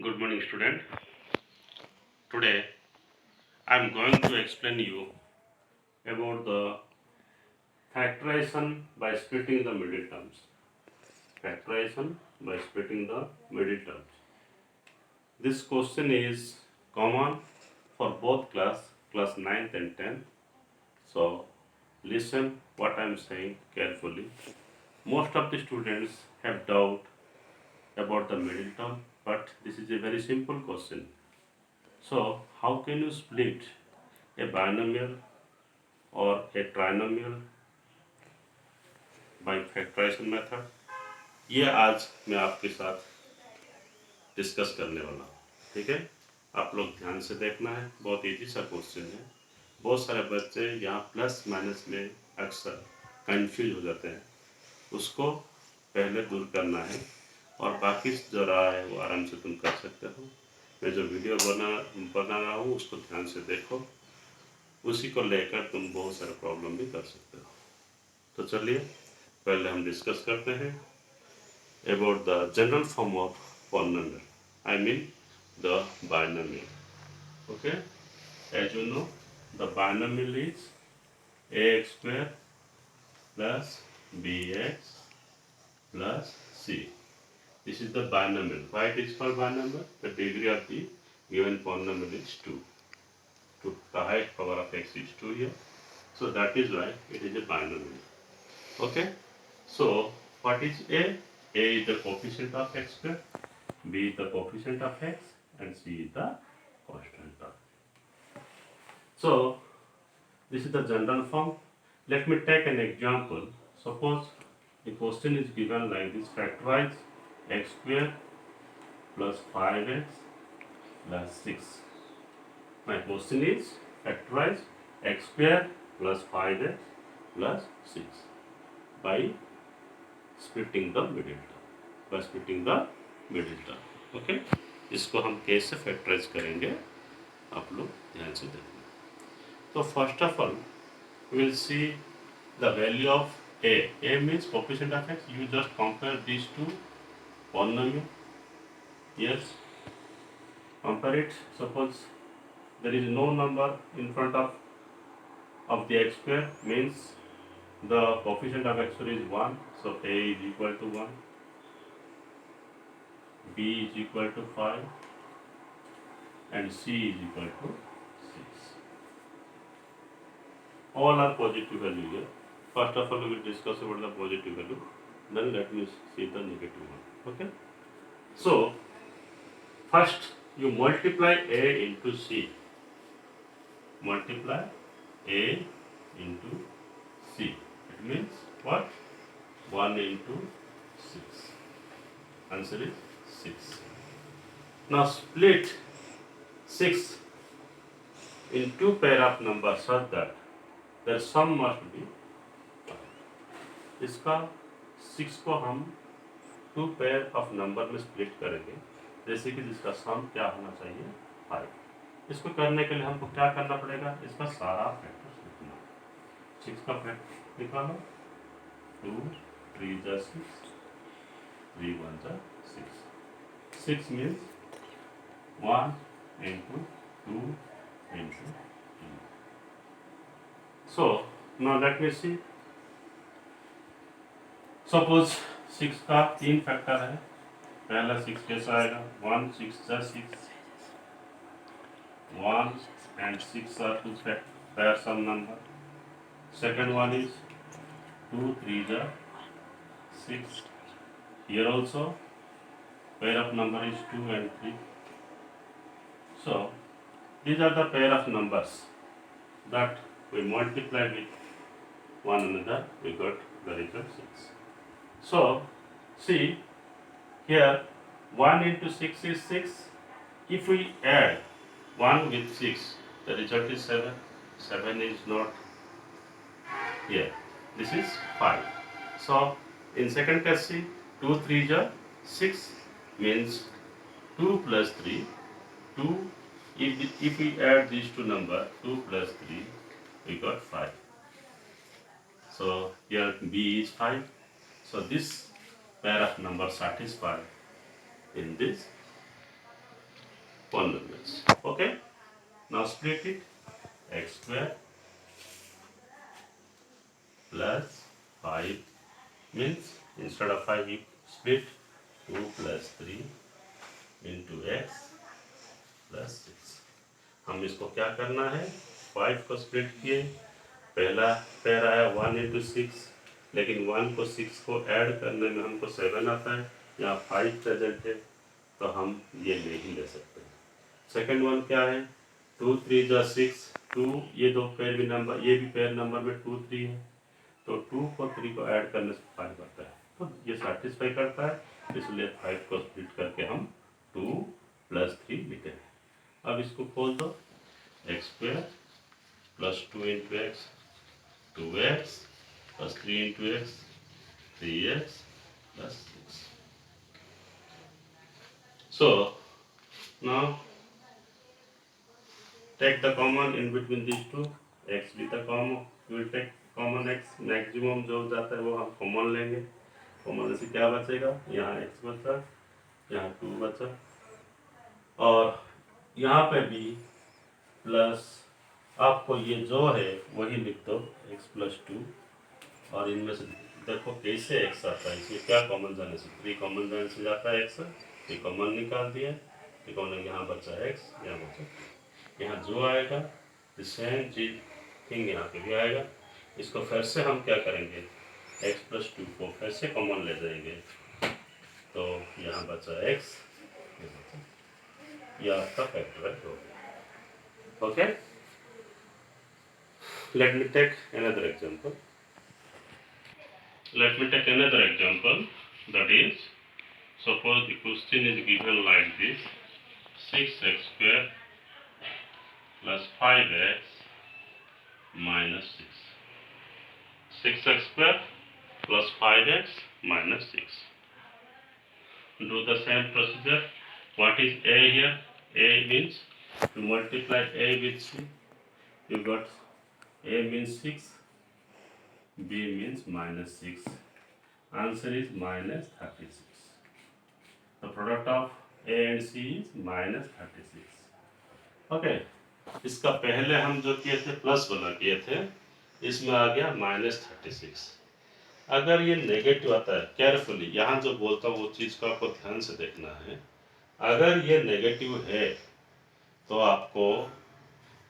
Good morning, student. Today I am going to explain you about the factorization by splitting the middle terms. Factorization by splitting the middle terms. This question is common for both class 9th and 10th. So listen what I am saying carefully. Most of the students have doubt about the middle term, but this is a very simple question. So how can you split a binomial और ए trinomial by factorization method, ये आज मैं आपके साथ discuss करने वाला हूँ। ठीक है, आप लोग ध्यान से देखना है, बहुत इजी सा क्वेश्चन है। बहुत सारे बच्चे यहाँ प्लस माइनस में अक्सर कंफ्यूज हो जाते हैं, उसको पहले दूर करना है और बाकी जो रहा है वो आराम से तुम कर सकते हो। मैं जो वीडियो बना रहा हूँ उसको ध्यान से देखो, उसी को लेकर तुम बहुत सारे प्रॉब्लम भी कर सकते हो। तो चलिए पहले हम डिस्कस करते हैं about the general form of polynomial. I mean the binomial. Okay, as you know, the binomial is ax square plus bx plus c. This is the binomial. Why it is called binomial? The degree of the given polynomial is 2. The highest power of x is 2 here. So that is why it is a binomial. Okay. So what is a? A is the coefficient of x square, b is the coefficient of x, and c is the constant of. So this is the general form. Let me take an example. Suppose the question is given like this: factorize x square plus 5x plus 6. My question is factorize x square plus 5x plus 6 by splitting the middle term. By splitting the middle term. Okay, इसको हम कैसे factorise करेंगे आप लोग ध्यान से देखना। तो first of all will see the value of A. A means coefficient of x. You just compare this to polynomial. Yes, compare it. Suppose there is no number in front of the x square, means the coefficient of x square is 1, so a is equal to 1, b is equal to 5, and c is equal to 6. All are positive value here. First of all, we will discuss about the positive value, then let me see the negative one. Okay, so first you multiply a into c. Multiply a into c. It means what? 1 into 6. Answer is 6. Now split 6 in two pair of numbers such that their sum must be 5. इसका 6 को हम to pair of number में split करेंगे, जैसे कि जिसका सम क्या होना चाहिए? 5. इसको करने के लिए हमको क्या करना पड़ेगा? इसका सारा फैक्टर्स लिखना। 6 का फैक्टर निकालो, 2 3 जा 6, 3 1 जा 6. 6 means 1 into 2 into 3. So now let me see. Suppose 6 का 3 फैक्टर है. पहला 6 कैसा आएगा? 1 6 जा 6. 1 and 6 are two pairs of number. Second one is 2 3 ja 6. Here also pair of number is 2 and 3. So these are the pair of numbers that we multiply with one another, we got the result 6. So see here, 1 into 6 is 6. If we add 1 with 6, the result is 7. 7 is not here. This is 5. So in second case, see 2 3 ja 6 means 2 plus 3. 2. If we add these two numbers, 2 plus 3, we got 5. So here b is 5. So this pair of numbers satisfy in this polynomials. Okay, now split it. X square plus 5 means instead of 5 you split 2 plus 3 into x plus 6। हम इसको क्या करना है, 5 को split किए, पहला pair आया 1 into 6, लेकिन 1 को 6 को ऐड करने में हमको 7 आता है, यहाँ 5 प्रेजेंट है तो हम ये नहीं ले सकते। सेकेंड वन क्या है, 2 3 जा 6, 2 ये दो पेयर भी नंबर, ये भी पेयर नंबर में 2 3 है, तो 2 को 3 को ऐड करने से 5 आता है, तो ये सेटिस्फाई करता है, इसलिए 5 को स्प्लिट करके हम 2 प्लस 3 लिखे हैं। अब इसको खोल दो, x square plus 2 into x 2x plus 3 into x 3x plus 6। So now take the common in between these two, x with the common, we will take common x, maximum जो जाता है वो हम कॉमन लेंगे, common से क्या बचेगा, यहाँ x बचा, यहाँ 2 बचा, और यहाँ पे भी प्लस, आपको ये जो है वही लिख दो x प्लस 2, और इनमें से देखो कैसे x आता है, इसमें क्या कॉमन जाने से, 3 कॉमन जाने से जाता है x, ये कॉमन निकाल दिया, ये कॉमन यहाँ बचा x, यहाँ बचा, यहाँ जो आएगा सेम चीज थिंग यहाँ पे भी आएगा। इसको फिर से हम क्या करेंगे, x प्लस 2 को फिर से कॉमन ले जाएंगे, तो यहाँ बचा x, ये आपका फैक्टराइज हो गया। Okay, let me take another example. Let me take another example, that is, suppose the question is given like this, 6x square plus 5x minus 6. 6x square plus 5x minus 6. Do the same procedure. What is a here? A means to multiply a with c. You got a means 6, b means minus 6. Answer is minus 36. The product of a and c is minus 36. Okay, इसका पहले हम जो किए थे plus वाला किए थे, इसमें आ गया माइनस 36। अगर ये नेगेटिव आता है, केयरफुली यहाँ जो बोलता हूँ वो चीज़ को आपको ध्यान से देखना है, अगर ये नेगेटिव है तो आपको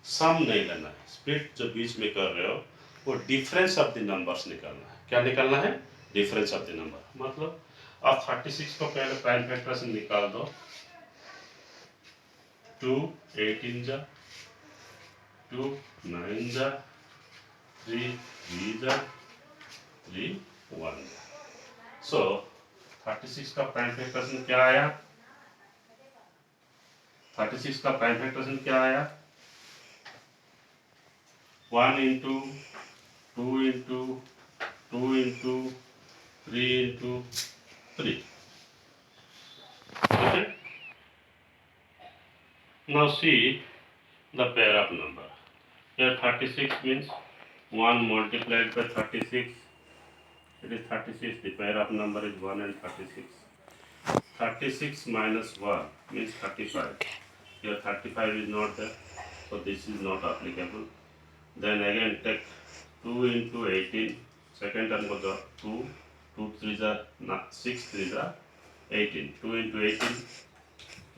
सम नहीं लेना है, स्प्लिट जो बीच में कर रहे हो वो डिफरेंस ऑफ द नंबर्स निकालना है। क्या निकालना है, डिफरेंस ऑफ द नंबर, मतलब आप 36 को पहले प्राइम फैक्टर से निकाल दो, 2 18 जा, 2 9 जा, 3 3 जा, 3 1 जा। सो 36 का प्राइम फैक्टर्स क्या आया, 36 का प्राइम फैक्टर्स क्या आया, 1 into 2 into 2 into 3 into 3। Okay? Now see the pair of number. Here 36 means 1 multiplied by 36. It is 36. The pair of number is 1 and 36. 36 minus 1 means 35. Here 35 is not there, so this is not applicable. Then again take 2 into 18. Second term goes 2. 2 3s are 6 3s are 18. 2 into 18.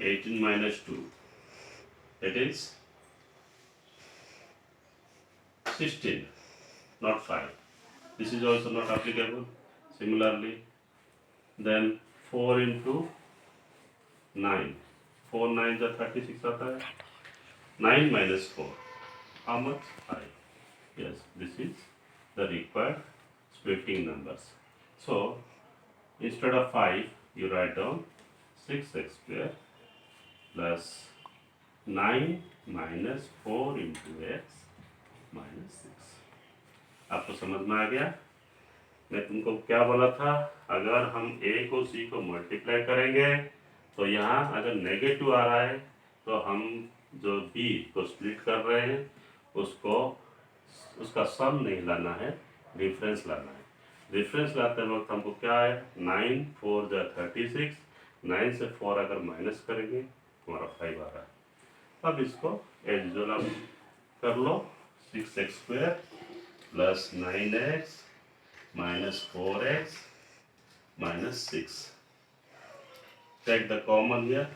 18 minus 2. It is 16, not 5. This is also not applicable. Similarly, then 4 into 9. 4 9s are 36 आता है. 9 minus 4. How much? 5. Yes, this is the required splitting numbers. So, instead of 5, you write down 6x square plus 9 minus 4 into x minus 6. आपको समझ में आ गया? मैं तुमको क्या बोला था, अगर हम a को c को मल्टीप्लाई करेंगे तो यहाँ अगर नेगेटिव आ रहा है तो हम जो b को स्प्लिट कर रहे हैं उसको उसका सम नहीं लाना है, डिफरेंस लाना है। डिफरेंस लाते वक्त हमको क्या है, 9 4 जा 36, 9 से 4 अगर माइनस करेंगे हमारा 5 आ रहा है। अब इसको एज यूजुअल आप कर लो, 6x² plus 9x minus 4x minus 6। Take the common here,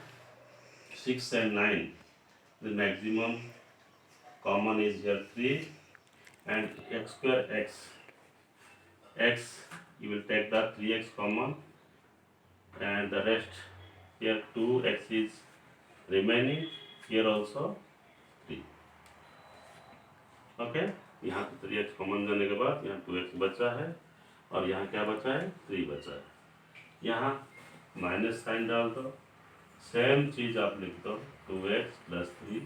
6 and 9, the maximum common is here 3, and x square x you will take the 3x common, and the rest here 2x is remaining, here also 3। Okay, यहाँ पे 3x common जाने के बाद यहाँ 2x बचा है और यहाँ क्या बचा है, 3 बचा है। यहाँ माइनस साइन डाल दो, सेम चीज़ आप लिख दो 2x प्लस 3,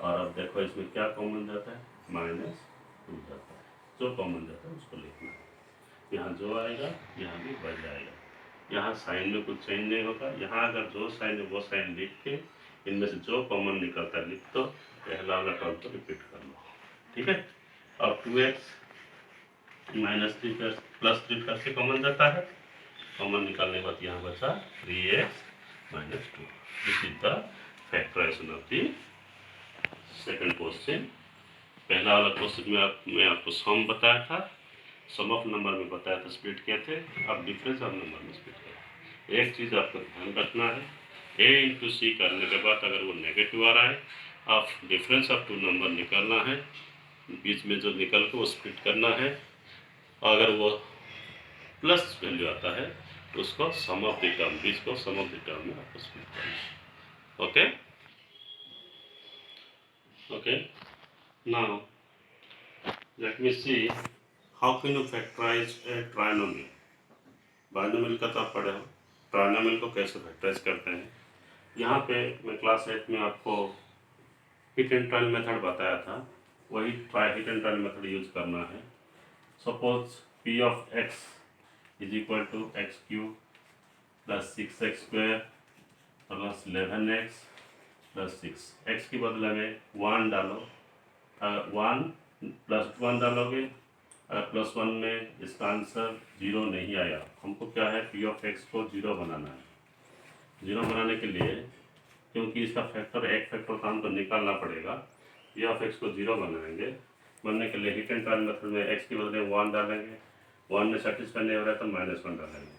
और अब देखो इसमें क्या कॉमन जाता है, -2 जाता है। जो कॉमन जाता है उसको लिखना है। यहाँ जो आएगा यहाँ भी बढ़ जाएगा। यहाँ साइन में कुछ चेंज नहीं होगा। यहाँ अगर जो साइन है वो साइन लिख के इनमें से जो कॉमन निकलता है लिख दो, पहला वाला टर्म को रिपीट कर लो, ठीक है। अब 2x माइनस 3 प्लस 3 फिर से कॉमन जाता है, कॉमन निकालने के बाद यहाँ बचा 3x minus 2। This is the factorization of the second question. पहला वाला क्वेश्चन में मैं आपको सम बताया था, सम ऑफ नंबर में बताया था स्प्लिट किए थे, अब डिफरेंस ऑफ नंबर में स्प्लिट किया। एक चीज़ आपको ध्यान रखना है, a इंटू सी करने के बाद अगर वो नेगेटिव आ रहा है, आप डिफरेंस ऑफ 2 नंबर निकालना है, बीच में जो निकल के वो स्प्लिट करना है। अगर वो प्लस वैल्यू आता है तो उसको सम ऑफ द टर्म, बीच को सम ऑफ द टर्म में आपको स्प्लिट करना है। Okay okay, now let me see how can you factorize a trinomial. Binomial का तो आप पढ़े हो, ट्राइनोमियल को कैसे फैक्टराइज करते हैं। यहाँ पे मैं क्लास 8 में आपको हिट एंड ट्रायल मेथड बताया था, वही hit and trial method use करना है। Suppose p of x is equal to x³ plus 6x² plus 11x plus 6। x के बदले में 1 डालो, 1 प्लस 1 डालोगे, प्लस 1 में इसका आंसर 0 नहीं आया। हमको क्या है, p ऑफ x को 0 बनाना है। 0 बनाने के लिए क्योंकि इसका फैक्टर एक फैक्टर का हमको निकालना पड़ेगा, p ऑफ x को 0 बनाएंगे। बनने के लिए हिट एंड ट्रायल मेथड में x के बदले 1 डालेंगे, 1 में सेटिस्फाई नहीं हो रहा है तो -1 डालेंगे।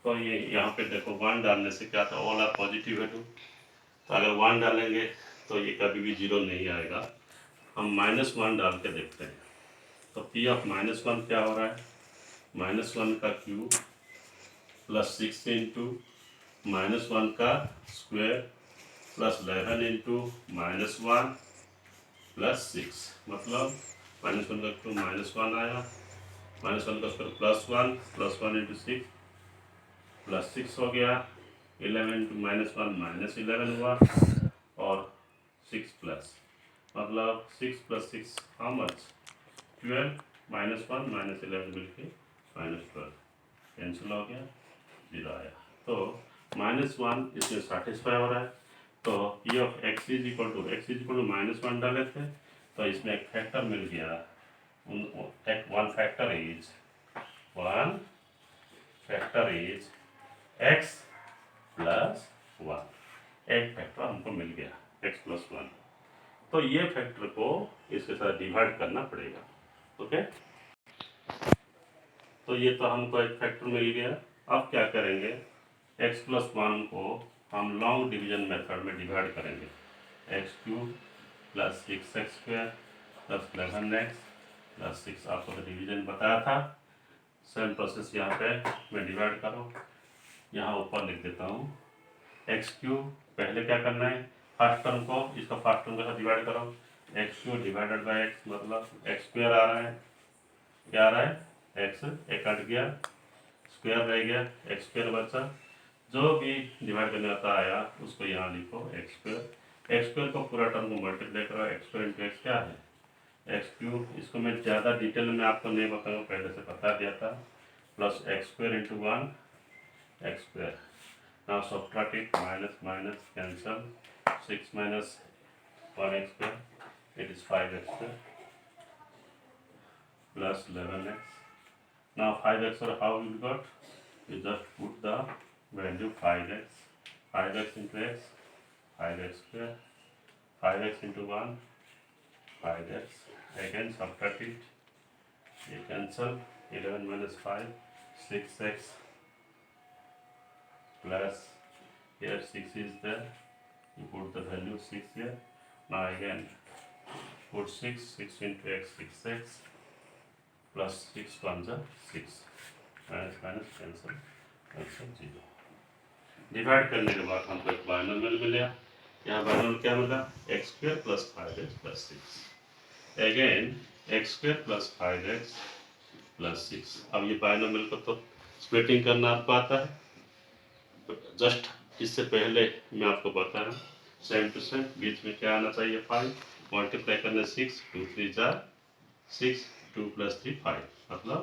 तो ये यहाँ पे देखो 1 डालने से क्या था, ऑल आर पॉजिटिव वैल्यू, तो अगर 1 डालेंगे तो ये कभी भी 0 नहीं आएगा। हम -1 डाल के देखते हैं, तो p ऑफ -1 क्या हो रहा है, -1 का क्यूब प्लस 6 इंटू -1 का स्क्वायर प्लस 11 इंटू -1 प्लस 6, मतलब -1 का क्यूब -1 आया, -1 का स्क्वायर +1 इंटू 6 प्लस 6 हो गया, 11 इंटू -1 -11 हुआ, और 6 प्लस, मतलब 6 प्लस 6 हाउ मच, 12, -1 -11 मिलके -12 कैंसिल हो गया, 0 आया। तो -1 इसमें सेटिस्फाई हो रहा है, तो p of x is equal to -1 डाले थे, तो इसमें एक फैक्टर मिल गया। One factor is x plus 1, एक फैक्टर हमको मिल गया x प्लस 1। तो ये फैक्टर को इसके साथ डिवाइड करना पड़ेगा। ओके, तो ये तो हमको एक फैक्टर मिल गया। अब क्या करेंगे, x प्लस 1 को हम लॉन्ग डिवीजन मेथड में डिवाइड करेंगे, x³ plus 6x² plus 11x plus 6। आपको तो डिवीजन बताया था, सेम प्रोसेस यहाँ पे मैं डिवाइड करो, यहाँ ऊपर लिख देता हूँ x³ पहले क्या करना है, फर्स्ट टर्म को इसका फर्स्ट टर्म के साथ डिवाइड करो, x³ डिवाइडेड बाई x, मतलब x² आ रहा है, क्या आ रहा है, x एक कट गया, स्क्वायर रह गया, x² बचा, जो भी डिवाइड करने आता आया उसको यहाँ लिखो x² को पूरा टर्म को मल्टीप्लाई करो, x² इंटू x क्या है, x³। इसको मैं ज़्यादा डिटेल में आपको नहीं बताऊँगा, पहले से बता दिया था, plus x² into 1 x²। Now subtract it, minus cancel, 6 minus 1 x², it is 5x² plus 11x। Now 5x, or how you got, you just put the value 5x into x, 5x², 5x into 1, 5x, again subtract it, you cancel, 11 minus 5, 6x, plus, here 6 is there, you put the value 6 here, now again put 6 into x, 6x, plus 6 1 is 6, minus minus cancel, 0. Divide करने के बाद हमको एक binomial मिला, यहाँ binomial क्या मिला, x² plus 5x plus 6, again x² plus 5x plus 6। अब ये बाइनोमियल को तो स्प्लिटिंग करना आपको आता है, जस्ट इससे पहले मैं आपको बता रहा हूँ, सेम टू सेम बीच में क्या आना चाहिए, 5 मल्टीप्लाई करने 6, 2 3 4 6, 2 प्लस 3 5, मतलब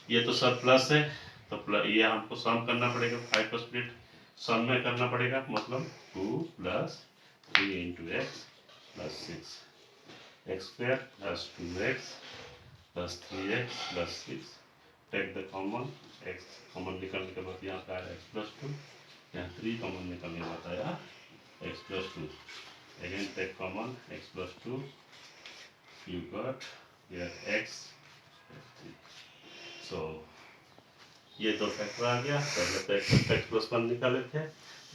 ये तो सब प्लस है, तो ये हमको सम करना पड़ेगा, 5 को स्प्लिट सम में करना पड़ेगा, मतलब 2 plus 3 into x plus 6, x² plus 2x plus 3x plus 6, take the common, x common निकालने के बाद यहाँ पे आया x प्लस 2, यहाँ 3 कॉमन निकालने के बाद आया x plus 2, again take common x plus 2, you got here x, so ये दो फैक्टर आ गया, पहले तो x प्लस 1 निकाले थे,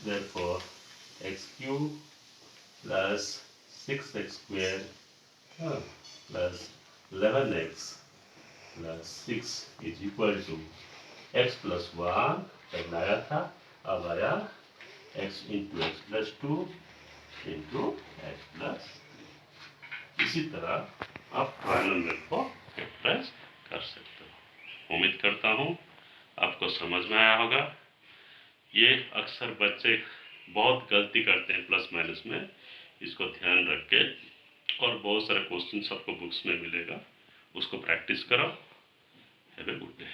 therefore x³ plus 6x² plus 11x plus 6 is equal to x plus 1 पहले आया था, अब आया x into x plus 2 into x plus, इसी तरह आप बाइनोमियल को एक्सप्रेस कर सकते हो। उम्मीद करता हूँ आपको समझ में आया होगा। ये अक्सर बच्चे बहुत गलती करते हैं प्लस माइनस में, इसको ध्यान रख के, और बहुत सारे क्वेश्चन आपको बुक्स में मिलेगा, उसको प्रैक्टिस करो। Have a good day.